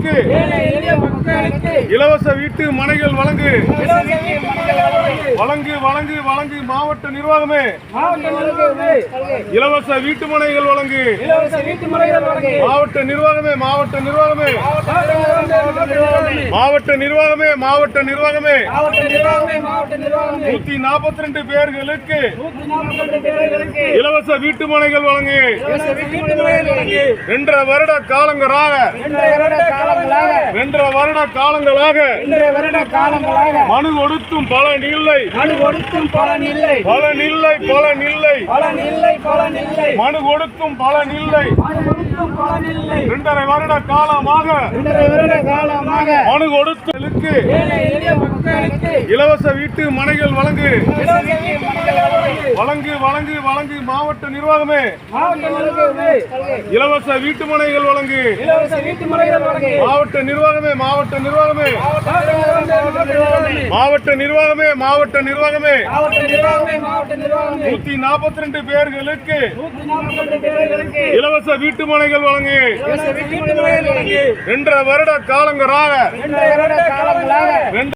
மக்களுக்கு இலவச வீட்டு மனைகள் வழங்கு வழங்கு வழங்கு வழங்கு மாவட்ட நிர்வாகமே இலவச வீட்டு மனைகள் வழங்கு மாவட்ட நிர்வாகமே மாவட்ட நிர்வாகமே மாவட்ட நிர்வாகமே மாவட்ட நிர்வாகமே 142 பேர்களுக்கு இலவச வீட்டு மனைகள் வழங்கு 2 வருட காலங்களாக மனு கொடுத்தும் பலன் இல்லை மனு கொடுத்தும் பலன் இல்லை 2.5 வருட காலமாக மனு கொடுத்தலுக்கு இலவச வீட்டு மனைகள் வழங்கு வழங்கு வழங்கு வழங்கு மாவட்ட நிர்வாகமே இலவச வீட்டு மனைகள் வழங்கு மாவட்ட நிர்வாகமே மாவட்ட நிர்வாகமே மாவட்ட நிர்வாகமே மாவட்ட நிர்வாகமே 142 பேர்களுக்கு இலவச வீட்டு மனைகள் வழங்கு 2.5 வருட காலங்களாக